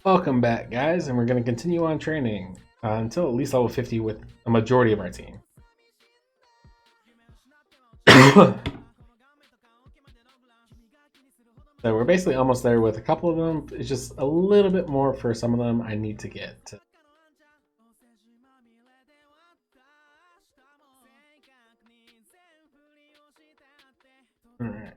Welcome back, guys, and we're going to continue on training until at least level 50 with a majority of our team. So we're basically almost there with a couple of them. It's just a little bit more for some of them I need to get to. All right.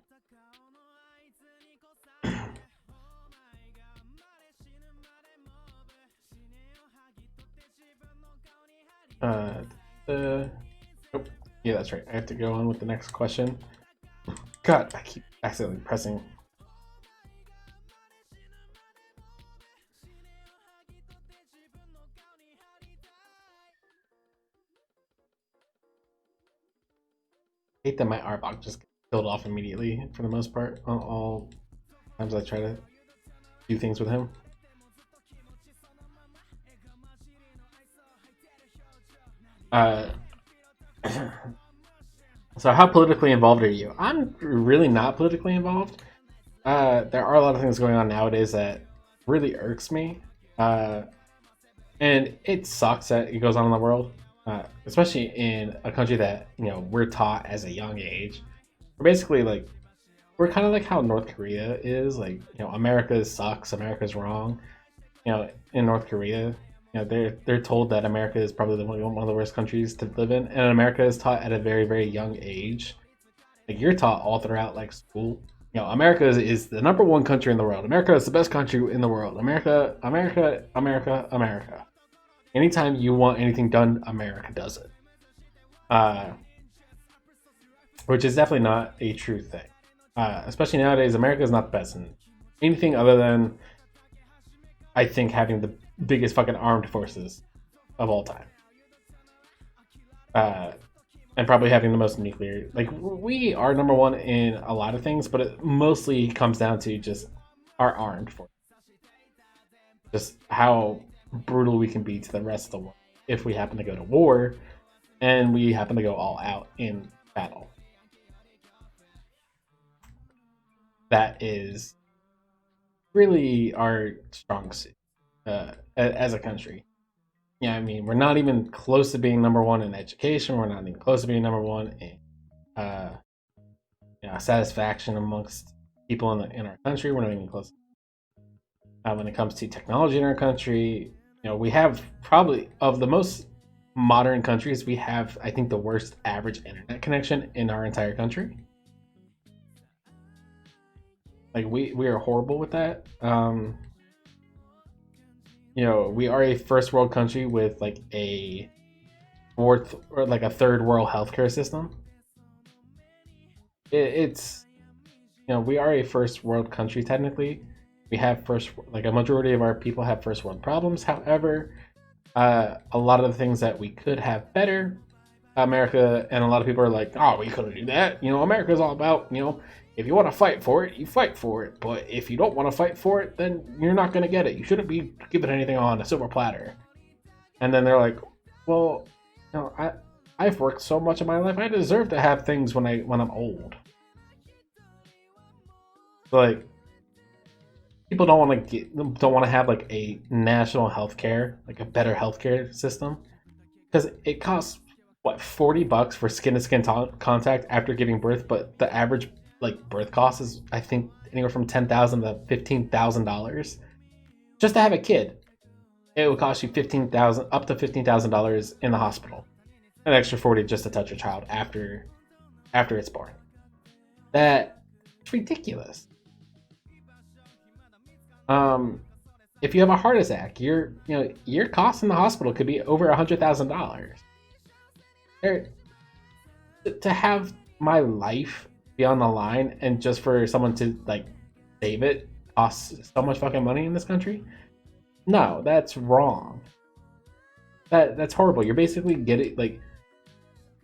Oh, yeah, that's right. I have to go on with the next question. God, I keep accidentally pressing. I hate that my Arbok just gets killed off immediately for the most part on all times I try to do things with him. So how politically involved are you? I'm really not politically involved. There are a lot of things going on nowadays that really irks me. And it sucks that it goes on in the world, especially in a country that, we're taught as a young age. We're basically like, we're kind of like how North Korea is. Like, America sucks, America's wrong. In North Korea, they're told that America is probably one of the worst countries to live in, and America is taught at a very, very young age. Like, you're taught all throughout like school. America is the number one country in the world. America is the best country in the world. America, America, America, America. Anytime you want anything done, America does it. Which is definitely not a true thing. Especially nowadays, America is not the best in anything other than, I think, having the biggest fucking armed forces of all time. And probably having the most nuclear. Like, we are number one in a lot of things, but it mostly comes down to just our armed forces. Just how brutal we can be to the rest of the world if we happen to go to war and we happen to go all out in battle. That is really our strong suit as a country. Yeah, I mean, we're not even close to being number one in education. We're not even close to being number one in satisfaction amongst people in our country. We're not even close. When it comes to technology in our country, we have probably, of the most modern countries, we have, I think, the worst average internet connection in our entire country. Like, we are horrible with that. We are a first world country with like a fourth or like a third world healthcare system. It's we are a first world country technically. We have a majority of our people have first world problems. However, a lot of the things that we could have better, America, and a lot of people are like, oh, we couldn't do that. America is all about, if you want to fight for it, you fight for it. But if you don't want to fight for it, then you're not going to get it. You shouldn't be given anything on a silver platter. And then they're like, well, I've worked so much in my life. I deserve to have things when I'm old. So, like, people don't want to have like a national healthcare, like a better healthcare system, because it costs what, $40 for skin to skin contact after giving birth, but the average like birth cost is, I think, anywhere from $10,000 to $15,000 just to have a kid. It would cost you up to $15,000 in the hospital, an extra 40 just to touch a child after it's born. That's ridiculous. If you have a heart attack, your cost in the hospital could be over $100,000. To have my life be on the line and just for someone to like save it costs so much fucking money in this country. No, that's wrong. That's horrible. You're basically getting like,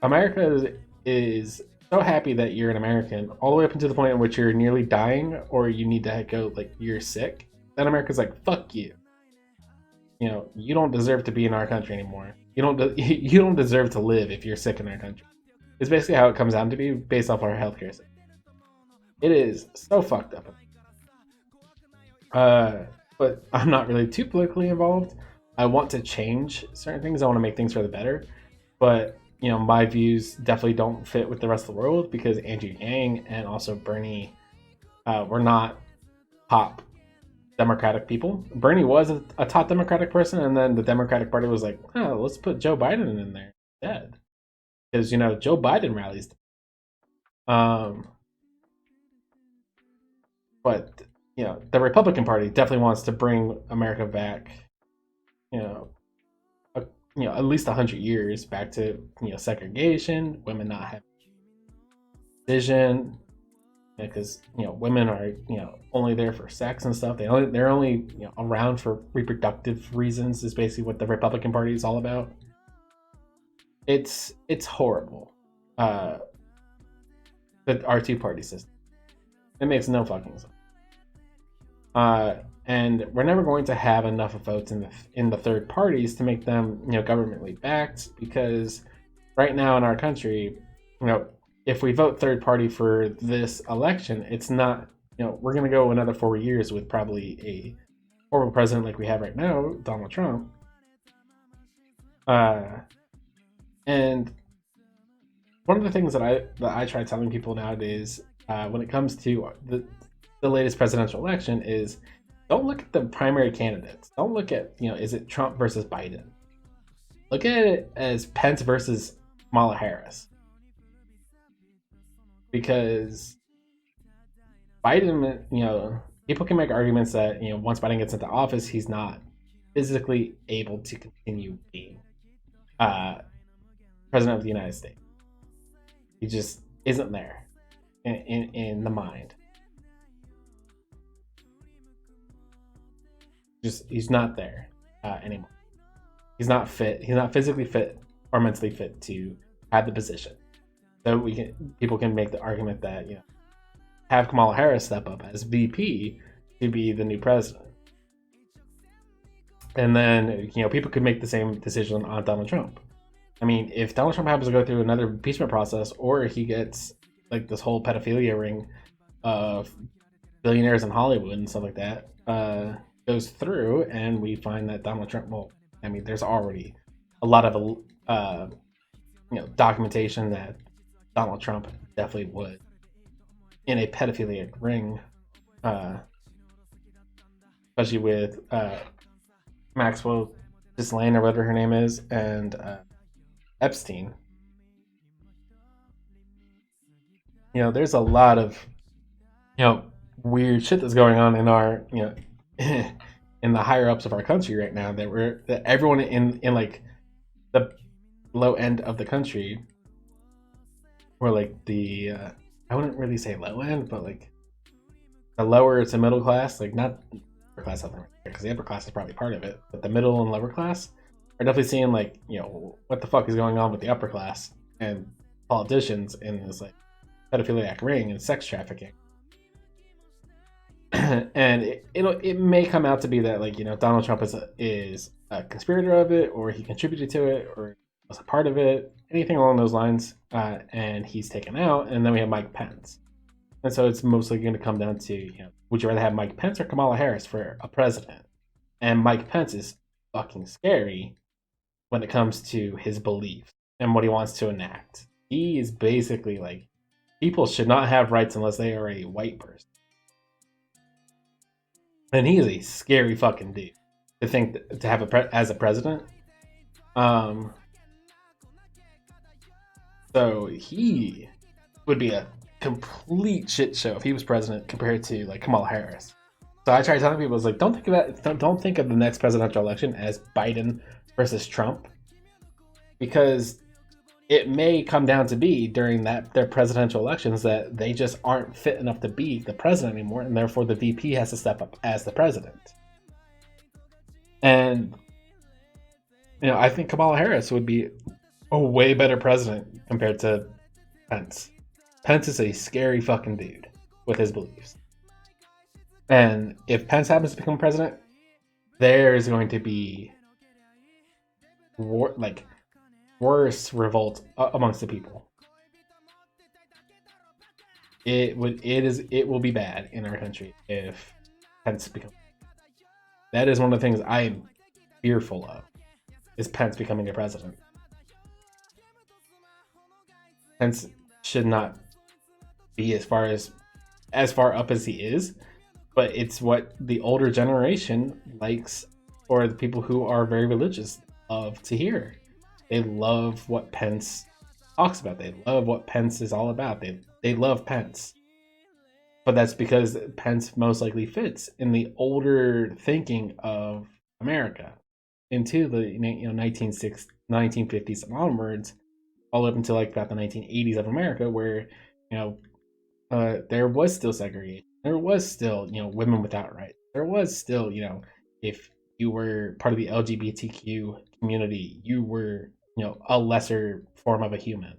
America is so happy that you're an American all the way up until the point in which you're nearly dying or you need to go, like, you're sick. Then America's like, fuck you. You don't deserve to be in our country anymore. You don't deserve to live if you're sick in our country. It's basically how it comes down to be based off our healthcare system. It is so fucked up. but I'm not really too politically involved. I want to change certain things. I want to make things for the better, but my views definitely don't fit with the rest of the world because Andrew Yang and also Bernie were not top Democratic people. Bernie was a top Democratic person, and then the Democratic Party was like, "Oh, let's put Joe Biden in there instead," because Joe Biden rallies. Um, but the Republican Party definitely wants to bring America back. You know, at least 100 years back to segregation, women not having vision, because women are only there for sex and stuff. They're only around for reproductive reasons. Is basically what the Republican Party is all about. It's horrible. Our two-party system. It makes no fucking sense. And we're never going to have enough votes in the third parties to make them governmentally backed, because right now in our country, if we vote third party for this election, it's not we're going to go another 4 years with probably a horrible president like we have right now, Donald Trump. And one of the things that I try telling people nowadays when it comes to the latest presidential election is, don't look at the primary candidates. Don't look at, is it Trump versus Biden? Look at it as Pence versus Kamala Harris. Because Biden, people can make arguments that, once Biden gets into office, he's not physically able to continue being president of the United States. He just isn't there in the mind. He's not there anymore. He's not fit. He's not physically fit or mentally fit to have the position. So people can make the argument that have Kamala Harris step up as VP to be the new president, and then people could make the same decision on Donald Trump. I mean, if Donald Trump happens to go through another impeachment process, or he gets like this whole pedophilia ring of billionaires in Hollywood and stuff like that goes through, and we find that Donald Trump there's already a lot of documentation that Donald Trump definitely would in a pedophilic ring, especially with Maxwell Ghislaine or whatever her name is, and Epstein. There's a lot of weird shit that's going on in our in the higher ups of our country right now, that everyone in like the low end of the country, or like the I wouldn't really say low end, but like the lower to middle class, like not upper class, because the upper class is probably part of it, but the middle and lower class are definitely seeing like what the fuck is going on with the upper class and politicians in this like pedophiliac ring and sex trafficking. And it may come out to be that like Donald Trump is a conspirator of it, or he contributed to it, or was a part of it, anything along those lines, and he's taken out. And then we have Mike Pence, and so it's mostly going to come down to would you rather have Mike Pence or Kamala Harris for a president? And Mike Pence is fucking scary when it comes to his beliefs and what he wants to enact. He is basically like, people should not have rights unless they are a white person. And he is a scary fucking dude to think to have as a president. So he would be a complete shit show if he was president compared to like Kamala Harris. So I try telling people, don't think of the next presidential election as Biden versus Trump, because it may come down to be during their presidential elections that they just aren't fit enough to be the president anymore, and therefore the VP has to step up as the president. And I think Kamala Harris would be a way better president compared to Pence. Pence is a scary fucking dude with his beliefs. And if Pence happens to become president, there is going to be worse revolt amongst the people. It will be bad in our country if Pence becomes. that is one of the things I'm fearful of, is Pence becoming a president. Pence should not be as far up as he is, but it's what the older generation likes, or the people who are very religious love to hear. They love what Pence talks about. They love what Pence is all about. They love Pence. But that's because Pence most likely fits in the older thinking of America into the 1950s and onwards, all up until like about the 1980s of America, where you know there was still segregation. There was still women without rights. There was still if you were part of the LGBTQ community, you were a lesser form of a human.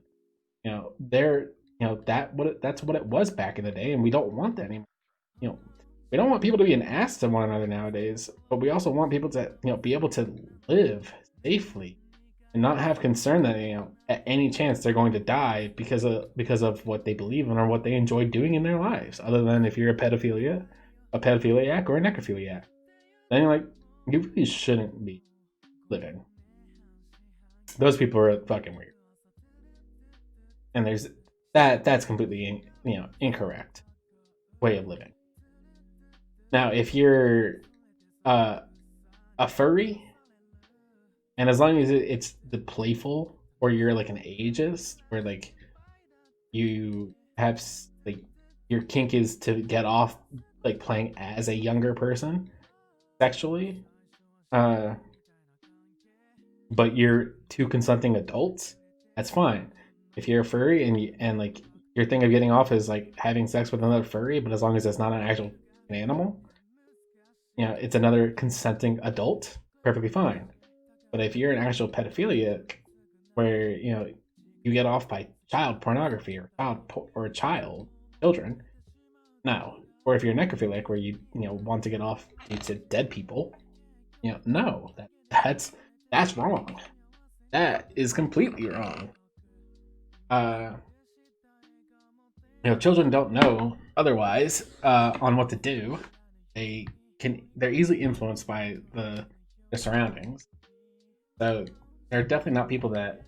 There that's what it was back in the day, and we don't want that anymore. you know we don't want people to be an ass to one another nowadays, but we also want people to be able to live safely and not have concern that at any chance they're going to die because of what they believe in or what they enjoy doing in their lives, other than if you're a pedophiliac or a necrophiliac. Then you're like, you really shouldn't be living. Those people are fucking weird, and that's completely incorrect way of living. Now, if you're a furry, and as long as it's the playful, or you're like an ageist, where like you have like your kink is to get off like playing as a younger person sexually, but you're two consenting adults, that's fine. If you're a furry and like your thing of getting off is like having sex with another furry, but as long as it's not an actual animal, it's another consenting adult, perfectly fine. But if you're an actual pedophiliac, where you get off by child pornography or children, no. Or if you're a necrophiliac, where you want to get off to dead people, no, that's wrong. That is completely wrong. Children don't know otherwise on what to do. They're easily influenced by the surroundings. So they're definitely not people that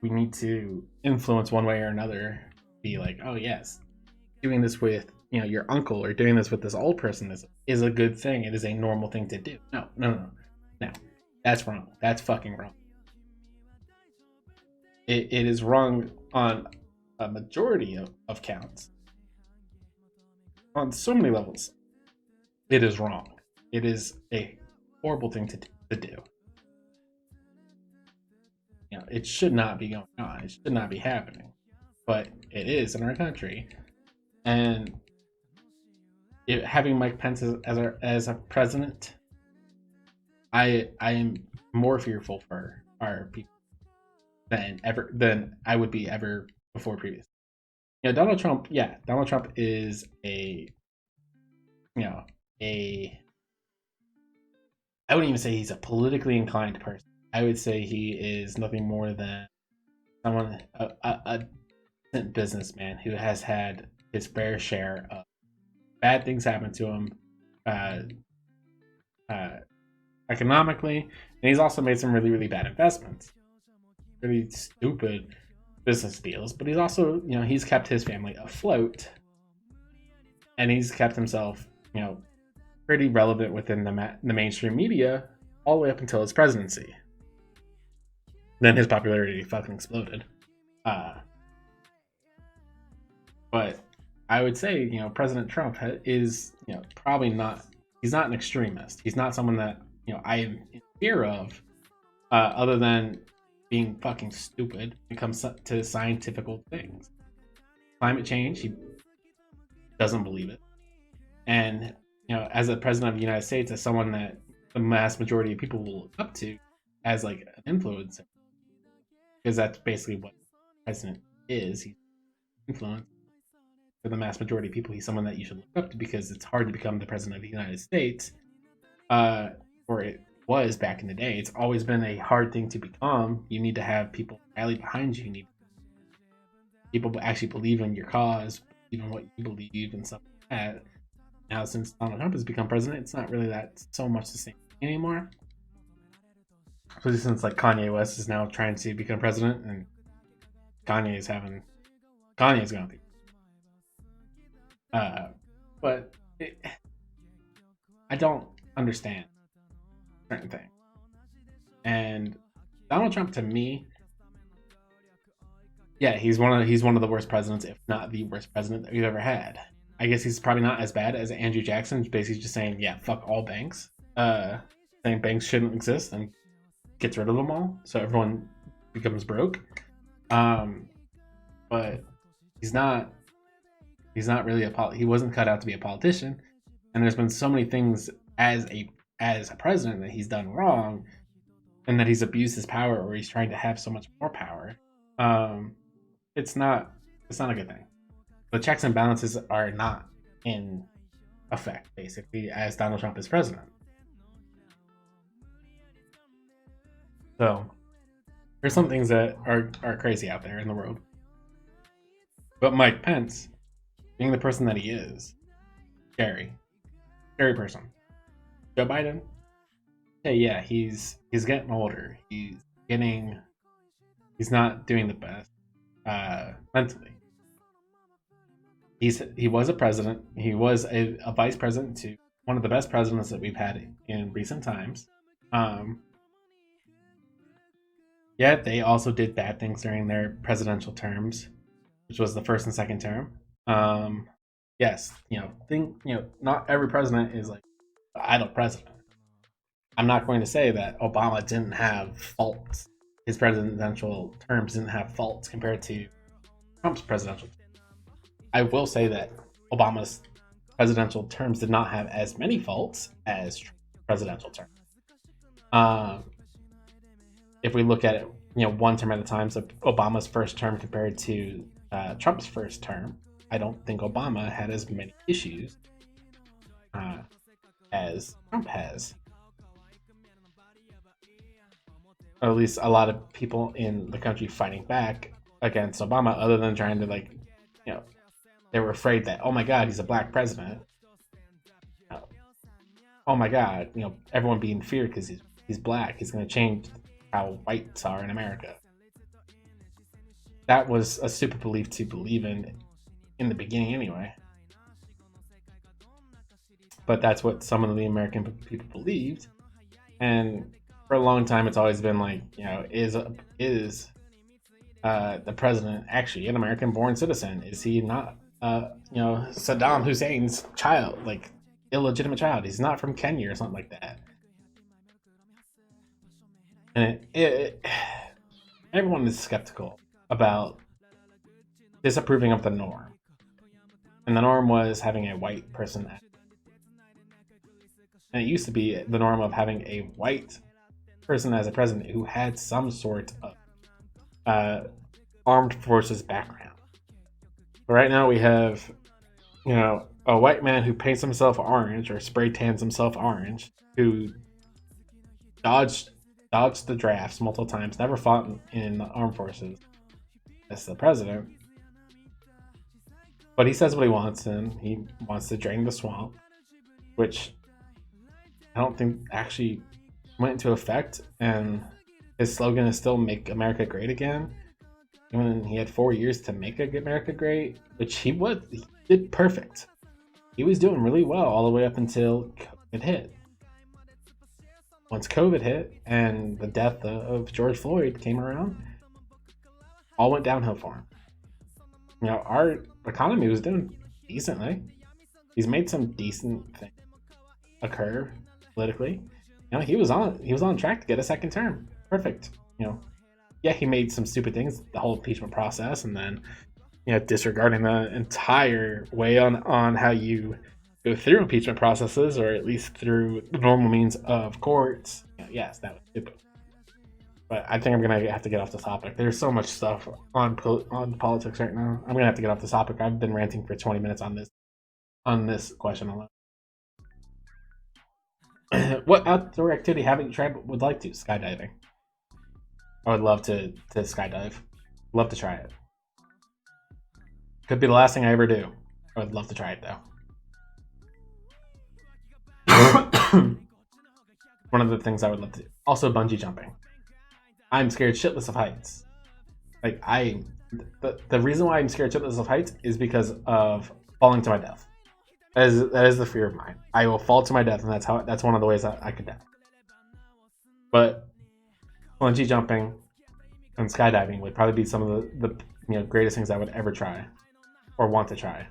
we need to influence one way or another. Be like, oh yes, doing this with your uncle or doing this with this old person is a good thing. It is a normal thing to do. No. That's wrong. That's fucking wrong. It is wrong on a majority of counts. On so many levels, it is wrong. It is a horrible thing to do. It should not be going on. It should not be happening, but it is in our country. And having Mike Pence as a president, I am more fearful for our people than I would be ever before previous. Donald Trump is I wouldn't even say he's a politically inclined person. I would say he is nothing more than a businessman who has had his fair share of bad things happen to him economically, and he's also made some really, really bad investments, really stupid business deals. But he's also, he's kept his family afloat, and he's kept himself, pretty relevant within the mainstream media all the way up until his presidency. Then his popularity fucking exploded. But I would say, President Trump is, probably not. He's not an extremist. He's not someone that I am in fear of, other than being fucking stupid when it comes to scientific things. Climate change, he doesn't believe it. And as a president of the United States, as someone that the mass majority of people will look up to as like an influencer, because that's basically what the president is. He's influence for the mass majority of people. He's someone that you should look up to, because it's hard to become the president of the United States, or it was back in the day. It's always been a hard thing to become. You need to have people rally behind you. You need people to actually believe in your cause, believe in what you believe, and stuff like that. Now, since Donald Trump has become president, it's not really that so much the same anymore. Especially since like Kanye West is now trying to become president, and Kanye's going to. But I don't understand certain things. And Donald Trump, to me, yeah, he's one of the worst presidents, if not the worst president that we've ever had. I guess he's probably not as bad as Andrew Jackson, basically just saying, yeah, fuck all banks, saying banks shouldn't exist and gets rid of them all, so everyone becomes broke. But he's not really he wasn't cut out to be a politician, and there's been so many things as a president that he's done wrong, and that he's abused his power, or he's trying to have so much more power. It's not a good thing. The checks and balances are not in effect, basically, as Donald Trump is president. So there's some things that are crazy out there in the world. But Mike Pence, being the person that he is, scary person. Joe Biden, hey, yeah, he's getting older. He's not doing the best mentally. He was a president. He was a vice president to one of the best presidents that we've had in recent times. Yeah, they also did bad things during their presidential terms, which was the first and second term. Yes, not every president is like the idle president. I'm not going to say that Obama didn't have faults. His presidential terms didn't have faults compared to Trump's presidential terms. I will say that Obama's presidential terms did not have as many faults as Trump's presidential terms. If we look at it, one term at a time, so Obama's first term compared to Trump's first term, I don't think Obama had as many issues as Trump has. Or at least a lot of people in the country fighting back against Obama, other than trying to they were afraid that, oh my God, he's a black president. Oh my God, everyone being feared because he's black. He's going to change how whites are in America. That was a stupid belief to believe in the beginning anyway. But that's what some of the American people believed. And for a long time, it's always been like, is the president actually an American-born citizen? Is he not, Saddam Hussein's child, like illegitimate child? He's not from Kenya or something like that. And everyone is skeptical about disapproving of the norm. And the norm was having a white person. And it used to be the norm of having a white person as a president who had some sort of armed forces background. But right now we have, a white man who paints himself orange or spray tans himself orange, who dodged the drafts multiple times, never fought in the armed forces as the president. But he says what he wants, and he wants to drain the swamp, which I don't think actually went into effect. And his slogan is still "Make America Great Again." Even he had 4 years to make America great, which he did perfect. He was doing really well all the way up until COVID hit. Once COVID hit and the death of George Floyd came around, all went downhill for him. Our economy was doing decently. He's made some decent things occur politically. He was on track to get a second term. Perfect. Yeah, he made some stupid things, the whole impeachment process, and then disregarding the entire way on how you go through impeachment processes, or at least through the normal means of courts. Yes, that was stupid. But I think I'm gonna have to get off the topic. There's so much stuff on politics right now. I'm gonna have to get off the topic. I've been ranting for 20 minutes on this question alone. What outdoor activity haven't you tried but would like to? Skydiving. I would love to skydive. Love to try it. Could be the last thing I ever do. I would love to try it though. One of the things I would love to do. Also, bungee jumping. I'm scared shitless of heights. Like the reason why I'm scared shitless of heights is because of falling to my death. That is the fear of mine. I will fall to my death, and that's one of the ways I could die. But bungee jumping and skydiving would probably be some of the greatest things I would ever try or want to try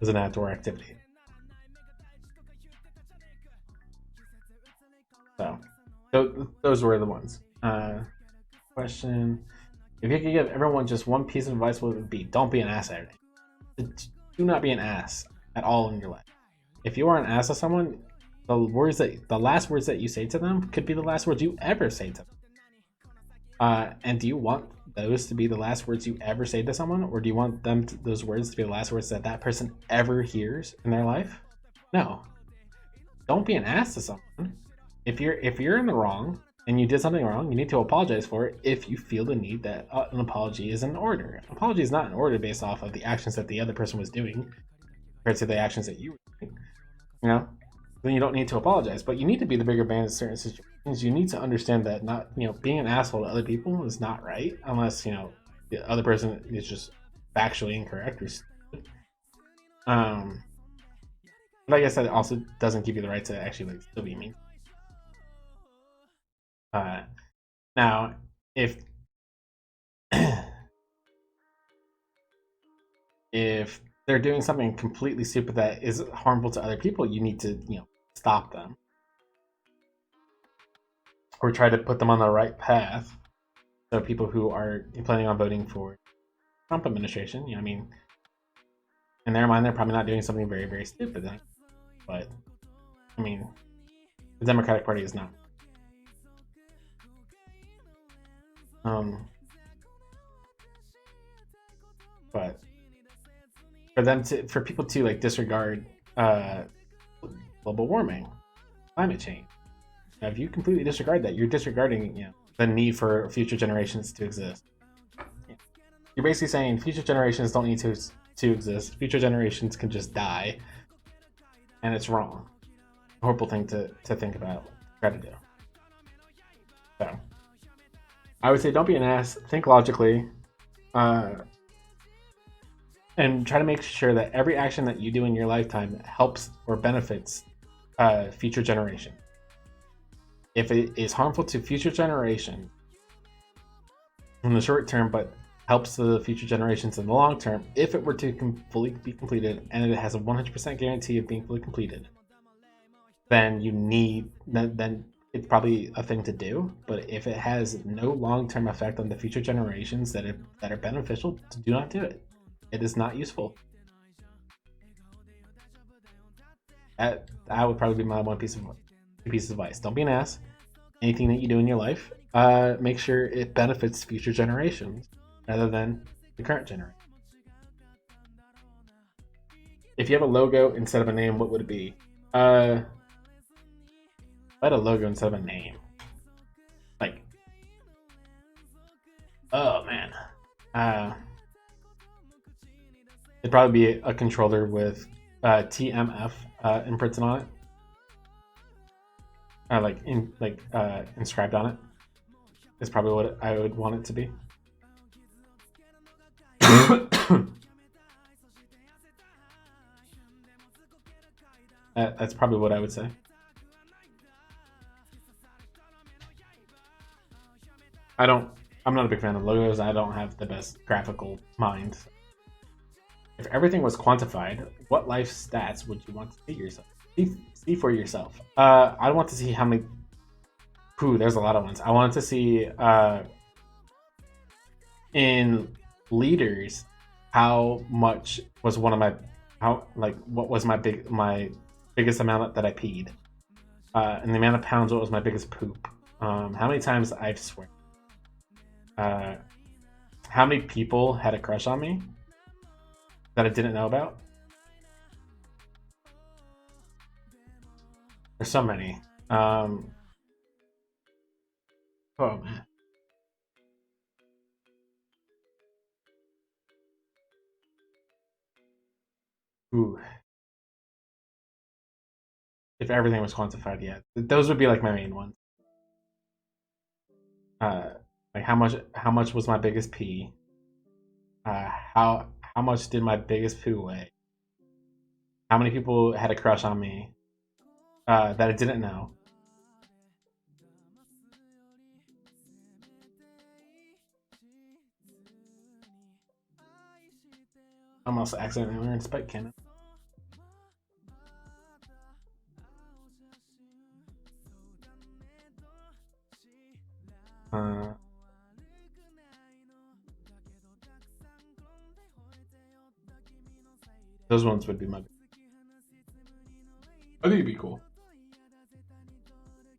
as an outdoor activity. So those were the ones. Question: if you could give everyone just one piece of advice, what would it be? Don't be an ass at it. Do not be an ass at all in your life. If you are an ass to someone, the last words that you say to them could be the last words you ever say to them. And do you want those to be the last words you ever say to someone, or do you want those words to be the last words that person ever hears in their life? No. Don't be an ass to someone. If you're in the wrong and you did something wrong, you need to apologize for it if you feel the need that an apology is in order. An apology is not in order based off of the actions that the other person was doing compared to the actions that you were doing. You know, then you don't need to apologize. But you need to be the bigger man in certain situations. You need to understand that not being an asshole to other people is not right unless the other person is just factually incorrect or stupid. But I guess that also doesn't give you the right to actually still be mean. Now, if if they're doing something completely stupid that is harmful to other people, you need to stop them or try to put them on the right path. So people who are planning on voting for Trump administration, I mean, in their mind, they're probably not doing something very, very stupid. But I mean, the Democratic Party is not. But for people to disregard global warming, climate change, if you completely disregard that, you're disregarding the need for future generations to exist. You're basically saying future generations don't need to exist. Future generations can just die, and it's wrong. Horrible thing to think about, try to do. So I would say don't be an ass. Think logically, and try to make sure that every action that you do in your lifetime helps or benefits future generation. If it is harmful to future generation in the short term, but helps the future generations in the long term, if it were to fully be completed and it has a 100% guarantee of being fully completed, then then it's probably a thing to do. But if it has no long-term effect on the future generations that are beneficial, do not do it. It is not useful. That would probably be my one piece of advice. Don't be an ass. Anything that you do in your life, make sure it benefits future generations rather than the current generation. If you have a logo instead of a name, what would it be? If I had a logo instead of a name, oh man, it'd probably be a controller with TMF imprinted on it, inscribed on it. Is probably what I would want it to be. That's probably what I would say. I'm not a big fan of logos. I don't have the best graphical mind. If everything was quantified, what life stats would you want to see for yourself? I want to see how many. There's a lot of ones. I want to see in leaders how much was what was my biggest amount that I peed, and the amount of pounds, what was my biggest poop. How many times I've sworn. How many people had a crush on me that I didn't know about? There's so many. Oh man. Ooh. if everything was quantified, yeah, those would be like my main ones. Like how much was my biggest pee? How much did my biggest poo weigh? How many people had a crush on me that I didn't know? Almost accidentally learned Spike Cannon. Those ones would be my. I think it'd be cool.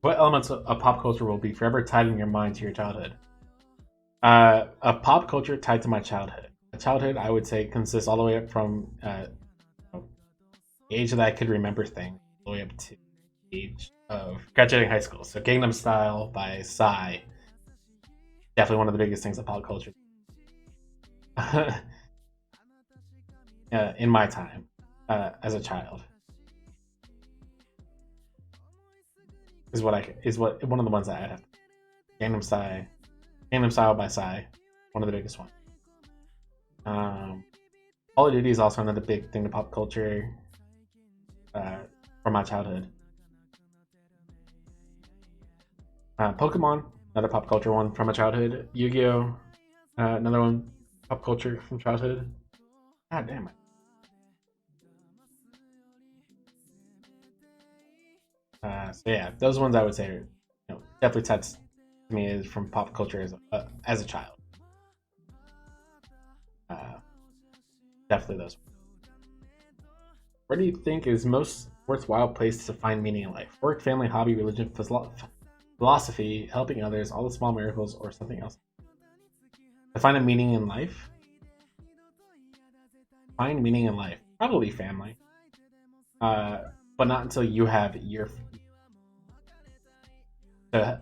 What elements of pop culture will be forever tied in your mind to your childhood? Of pop culture tied to my childhood. My childhood, I would say, consists all the way up from the age that I could remember things, all the way up to the age of graduating high school. So Gangnam Style by Psy, definitely one of the biggest things of pop culture. In my time as a child is what one of the ones that I have. Gangnam Style by Psy, one of the biggest ones. Call of Duty is also another big thing to pop culture from my childhood. Pokemon, another pop culture one from my childhood. Yu-Gi-Oh, another one pop culture from childhood. God damn it. So yeah, those ones I would say are, definitely touched me is from pop culture as a child. Definitely those. Where do you think is most worthwhile place to find meaning in life? Work, family, hobby, religion, philosophy, helping others, all the small miracles, or something else? To find a meaning in life? Find meaning in life. Probably family. But not until you have your.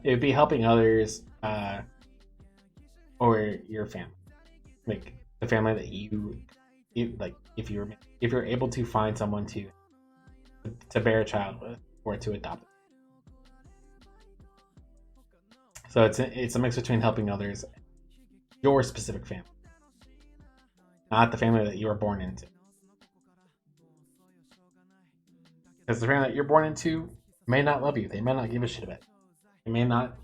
It'd be helping others or your family. Like the family that you like if you're able to find someone to bear a child with or to adopt it. So it's a mix between helping others, your specific family, not the family that you were born into. Because the family that you're born into may not love you. They may not give a shit about you. They may not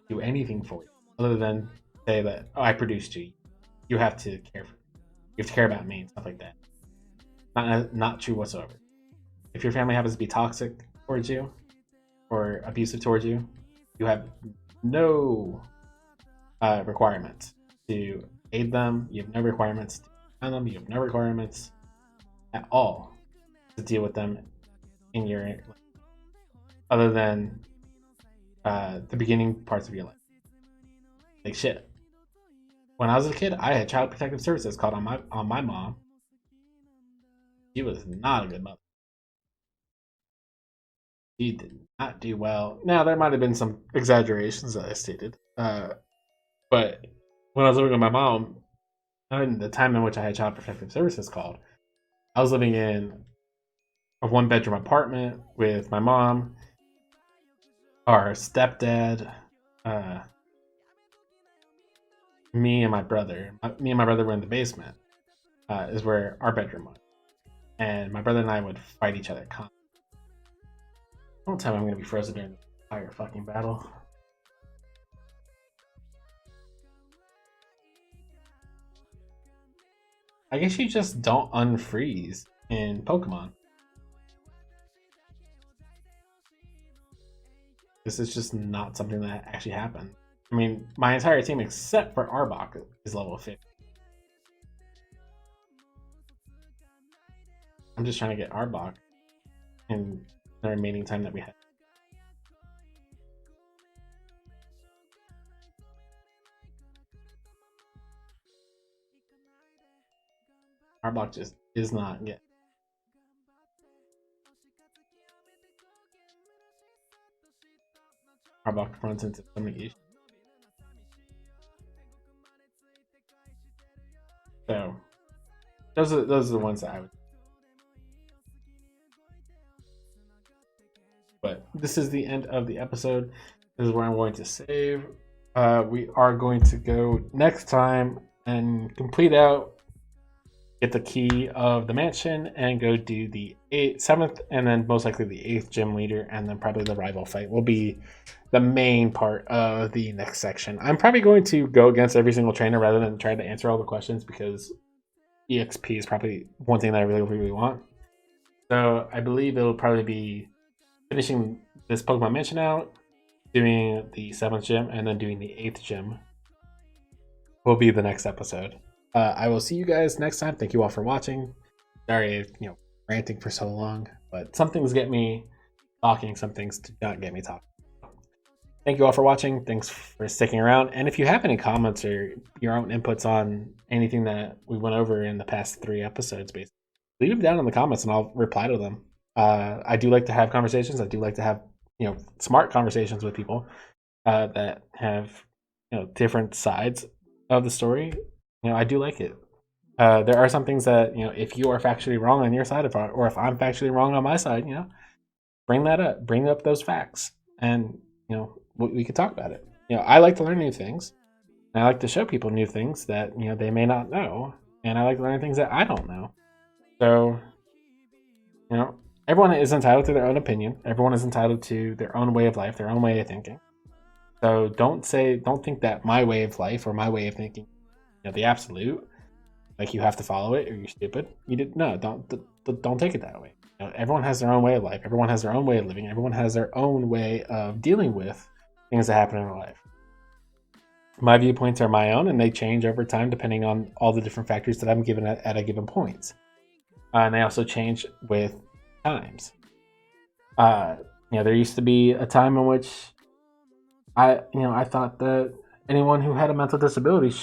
do anything for you other than say that, oh, I produced you. You have to care for me. You have to care about me and stuff like that. Not true whatsoever. If your family happens to be toxic towards you or abusive towards you, you have no requirements to aid them. You have no requirements to defend them. You have no requirements at all to deal with them in your life, other than the beginning parts of your life. Like shit. When I was a kid, I had Child Protective Services called on my mom. She was not a good mother. She did not do well. Now there might have been some exaggerations that I stated, but when I was living with my mom, and the time in which I had Child Protective Services called, I was living in a one-bedroom apartment with my mom, our stepdad, me and my brother. Me and my brother were in the basement. Is where our bedroom was, and my brother and I would fight each other constantly. Don't tell me I'm gonna be frozen during the entire fucking battle. I guess you just don't unfreeze in Pokemon. This is just not something that actually happened. I mean, my entire team except for Arbok is level 50. I'm just trying to get Arbok in the remaining time that we have. Arbok just is not get. Arbok runs into so many issues. So those are the ones that I would. this is the end of the episode. This is where I'm going to save. We are going to go next time and complete out, get the key of the mansion, and go do the 7th, and then most likely the 8th gym leader, and then probably the rival fight will be the main part of the next section. I'm probably going to go against every single trainer rather than try to answer all the questions, because EXP is probably one thing that I really want. So I believe it'll probably be finishing this Pokemon Mansion out, doing the 7th gym, and then doing the 8th gym will be the next episode. I will see you guys next time. Thank you all for watching. Sorry, ranting for so long, but some things get me talking, some things do not get me talking. Thank you all for watching. Thanks for sticking around. And if you have any comments or your own inputs on anything that we went over in the past 3 episodes, basically, leave them down in the comments and I'll reply to them. I do like to have conversations. I do like to have smart conversations with people that have different sides of the story. I do like it. There are some things that if you are factually wrong on your side, or if I'm factually wrong on my side, bring that up. Bring up those facts, and we could talk about it. I like to learn new things. And I like to show people new things that they may not know, and I like to learn things that I don't know. So everyone is entitled to their own opinion. Everyone is entitled to their own way of life, their own way of thinking. So don't think that my way of life or my way of thinking, the absolute, like you have to follow it or you're stupid. Don't take it that way. Everyone has their own way of life. Everyone has their own way of living. Everyone has their own way of dealing with things that happen in their life. My viewpoints are my own, and they change over time depending on all the different factors that I'm given at a given point. And they also change with times. There used to be a time in which I thought that anyone who had a mental disability,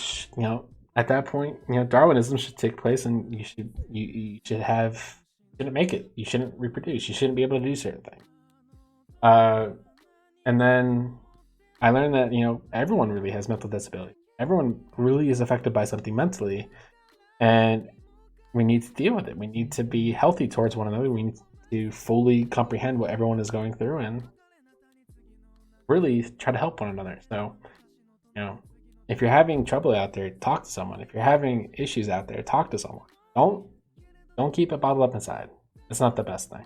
at that point, Darwinism should take place, and you shouldn't make it. You shouldn't reproduce. You shouldn't be able to do certain things. And then I learned that everyone really has mental disability. Everyone really is affected by something mentally, and we need to deal with it. We need to be healthy towards one another. We need to fully comprehend what everyone is going through and really try to help one another. So, if you're having trouble out there, talk to someone. If you're having issues out there, talk to someone. Don't keep it bottled up inside. It's not the best thing.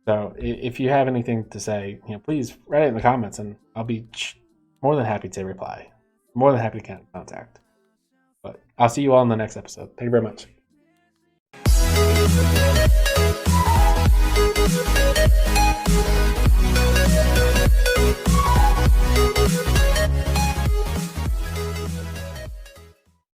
So if you have anything to say, please write it in the comments, and I'll be more than happy to reply. More than happy to contact. But I'll see you all in the next episode. Thank you very much.